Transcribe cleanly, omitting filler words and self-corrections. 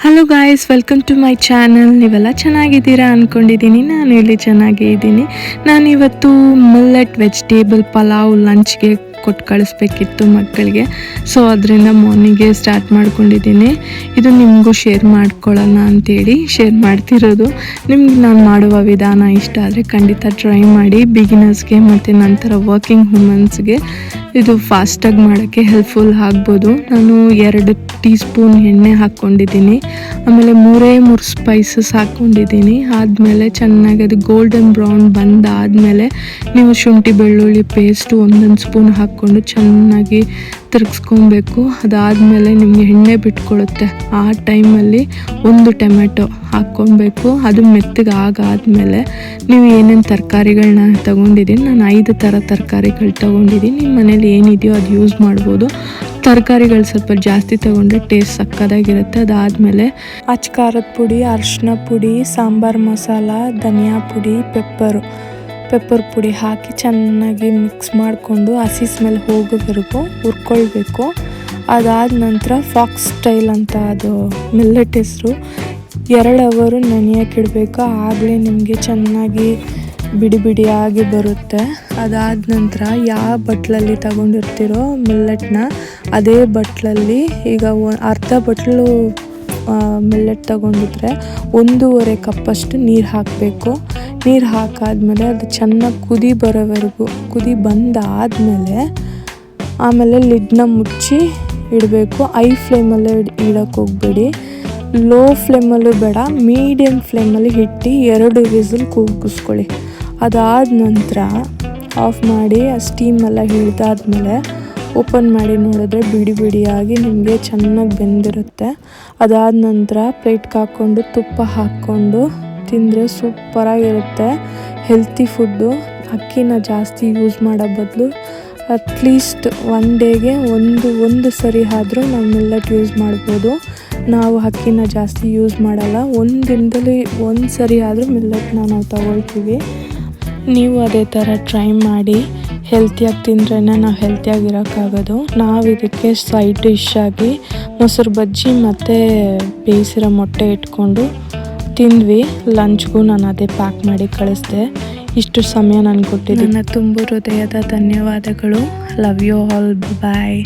Hello guys, welcome to my channel. ನೀವೆಲ್ಲ ಚೆನ್ನಾಗಿದ್ದೀರಾ ಅಂದ್ಕೊಂಡಿದ್ದೀನಿ. ನಾನು ಇಲ್ಲಿ ಚೆನ್ನಾಗೇ ಇದ್ದೀನಿ. ನಾನಿವತ್ತು ಮಿಲ್ಲೆಟ್ ವೆಜಿಟೇಬಲ್ ಪಲಾವ್ ಲಂಚ್ಗೆ ಕೊಟ್ಟು ಕಳಿಸ್ಬೇಕಿತ್ತು ಮಕ್ಕಳಿಗೆ. ಸೊ ಅದರಿಂದ ಮಾರ್ನಿಂಗ್ಗೆ ಸ್ಟಾರ್ಟ್ ಮಾಡ್ಕೊಂಡಿದ್ದೀನಿ. ಇದು ನಿಮಗೂ ಶೇರ್ ಮಾಡ್ಕೊಳ್ಳೋಣ ಅಂಥೇಳಿ ಶೇರ್ ಮಾಡ್ತಿರೋದು. ನಿಮ್ಗೆ ನಾನು ಮಾಡುವ ವಿಧಾನ ಇಷ್ಟ ಆದರೆ ಖಂಡಿತ ಟ್ರೈ ಮಾಡಿ. ಬಿಗಿನರ್ಸ್ಗೆ ಮತ್ತು ನಂತರ ವರ್ಕಿಂಗ್ ವುಮೆನ್ಸ್ಗೆ ಇದು ಫಾಸ್ಟಾಗಿ ಮಾಡೋಕ್ಕೆ ಹೆಲ್ಪ್ಫುಲ್ ಆಗ್ಬೋದು. ನಾನು 2 ಟೀ ಸ್ಪೂನ್ ಎಣ್ಣೆ ಹಾಕ್ಕೊಂಡಿದ್ದೀನಿ. ಆಮೇಲೆ 3 ಸ್ಪೈಸಸ್ ಹಾಕ್ಕೊಂಡಿದ್ದೀನಿ. ಆದಮೇಲೆ ಚೆನ್ನಾಗಿ ಅದು ಗೋಲ್ಡನ್ ಬ್ರೌನ್ ಬಂದಾದಮೇಲೆ ನೀವು ಶುಂಠಿ ಬೆಳ್ಳುಳ್ಳಿ ಪೇಸ್ಟು 1 ಸ್ಪೂನ್ ಹಾಕ್ಕೊಂಡು ಚೆನ್ನಾಗಿ ತಿರುಗಿಸ್ಕೊಬೇಕು. ಅದಾದಮೇಲೆ ನಿಮಗೆ ಎಣ್ಣೆ ಬಿಟ್ಕೊಳ್ಳುತ್ತೆ. ಆ ಟೈಮಲ್ಲಿ 1 ಟೊಮೆಟೊ ಹಾಕ್ಕೊಬೇಕು. ಅದು ಮೆತ್ತಗೆ ಆಗಾದಮೇಲೆ ನೀವು ಏನೇನು ತರಕಾರಿಗಳನ್ನ ತೊಗೊಂಡಿದ್ದೀನಿ, ನಾನು 5 ಥರ ತರಕಾರಿಗಳು ತೊಗೊಂಡಿದ್ದೀನಿ. ನಿಮ್ಮ ಮನೇಲಿ ಏನಿದೆಯೋ ಅದು ಯೂಸ್ ಮಾಡ್ಬೋದು. ತರಕಾರಿಗಳು ಸ್ವಲ್ಪ ಜಾಸ್ತಿ ತೊಗೊಂಡ್ರೆ ಟೇಸ್ಟ್ ಸಕ್ಕದಾಗಿರುತ್ತೆ. ಅದಾದಮೇಲೆ ಖಾರದ ಪುಡಿ, ಅರಿಶಿನ ಪುಡಿ, ಸಾಂಬಾರು ಮಸಾಲ, ಧನಿಯಾ ಪುಡಿ, ಪೆಪ್ಪರ್ ಪುಡಿ ಹಾಕಿ ಚೆನ್ನಾಗಿ ಮಿಕ್ಸ್ ಮಾಡಿಕೊಂಡು ಹಸಿ ಸ್ಮೆಲ್ ಹೋಗೋವರೆಗೂ ಹುರ್ಕೊಳ್ಬೇಕು. ಅದಾದ ನಂತರ ಫಾಕ್ಸ್ ಸ್ಟೈಲ್ ಅಂತ ಅದು ಮಿಲ್ಲೆಟ್ ಹೆಸರು 2 ಅವರ್ ನೆನೆಯೋಕ್ಕಿಡಬೇಕು. ಆಗಲೇ ನಿಮಗೆ ಚೆನ್ನಾಗಿ ಬಿಡಿ ಬಿಡಿಯಾಗಿ ಬರುತ್ತೆ. ಅದಾದ ನಂತರ ಯಾವ ಬಟ್ಲಲ್ಲಿ ತಗೊಂಡಿರ್ತೀರೋ ಮಿಲ್ಲೆಟ್ನ ಅದೇ ಬಟ್ಲಲ್ಲಿ ಈಗ ಅರ್ಧ ಬಟ್ಲು ಮಿಲ್ಲೆಟ್ ತಗೊಂಡಿದ್ರೆ 1.5 ಕಪ್ಪಷ್ಟು ನೀರು ಹಾಕಬೇಕು. ನೀರು ಹಾಕಾದ್ಮೇಲೆ ಅದು ಚೆನ್ನಾಗಿ ಕುದಿ ಬಂದಾದಮೇಲೆ ಆಮೇಲೆ ಲಿಡ್ನ ಮುಚ್ಚಿ ಇಡಬೇಕು. ಐ ಫ್ಲೇಮಲ್ಲೇ ಇಡೋಕ್ಕೆ ಹೋಗಬೇಡಿ, ಲೋ ಫ್ಲೇಮಲ್ಲೂ ಬೇಡ, ಮೀಡಿಯಮ್ ಫ್ಲೇಮಲ್ಲಿ ಇಟ್ಟು 2 ವಿಸಿಲ್ ಕೂಗಿಸ್ಕೊಳ್ಳಿ. ಅದಾದ ನಂತರ ಆಫ್ ಮಾಡಿ ಆ ಸ್ಟೀಮೆಲ್ಲ ಹಿಡಿದಾದ್ಮೇಲೆ ಓಪನ್ ಮಾಡಿ ನೋಡಿದ್ರೆ ಬಿಡಿ ಬಿಡಿಯಾಗಿ ನಿಮಗೆ ಚೆನ್ನಾಗಿ ಬೆಂದಿರುತ್ತೆ. ಅದಾದ ನಂತರ ಪ್ಲೇಟ್ಗೆ ಹಾಕ್ಕೊಂಡು ತುಪ್ಪ ಹಾಕ್ಕೊಂಡು ತಿಂದರೆ ಸೂಪರಾಗಿರುತ್ತೆ. Healthy food. ಅಕ್ಕಿನ ಜಾಸ್ತಿ ಯೂಸ್ ಮಾಡೋ ಬದಲು ಅಟ್ಲೀಸ್ಟ್ 1 ಡೇಗೆ ಒಂದು ಸರಿ ಆದರೂ ನಾವು ಮಿಲ್ಲೆಟ್ ಯೂಸ್ ಮಾಡ್ಬೋದು. ನಾವು ಅಕ್ಕಿನ ಜಾಸ್ತಿ ಯೂಸ್ ಮಾಡಲ್ಲ. 1 ದಿನದಲ್ಲಿ 1 ಸರಿ ಆದರೂ ಮಿಲ್ಲೆಟ್ನ ನಾವು ತಗೊಳ್ತೀವಿ. ನೀವು ಅದೇ ಥರ ಟ್ರೈ ಮಾಡಿ. ಹೆಲ್ತಿಯಾಗಿ ತಿಂದ್ರೇ ನಾವು ಹೆಲ್ತಿಯಾಗಿರೋಕ್ಕಾಗೋದು. ನಾವು ಇದಕ್ಕೆ ಸೈಡ್ ಡಿಶ್ ಆಗಿ ಮೊಸರು ಬಜ್ಜಿ ಮತ್ತು ಬೇಯಿಸಿರೋ ಮೊಟ್ಟೆ ಇಟ್ಕೊಂಡು ತಿಂದ್ವಿ. ಲಂಚ್ಗೂ ನಾನು ಅದೇ ಪ್ಯಾಕ್ ಮಾಡಿ ಕಳಿಸ್ದೆ. ಇಷ್ಟು ಸಮಯ ನಾನು ಕೊಟ್ಟಿದ್ದೀನಿ. ನನ್ನ ತುಂಬ ಹೃದಯದ ಧನ್ಯವಾದಗಳು. Love you all. ಬಾಯ್.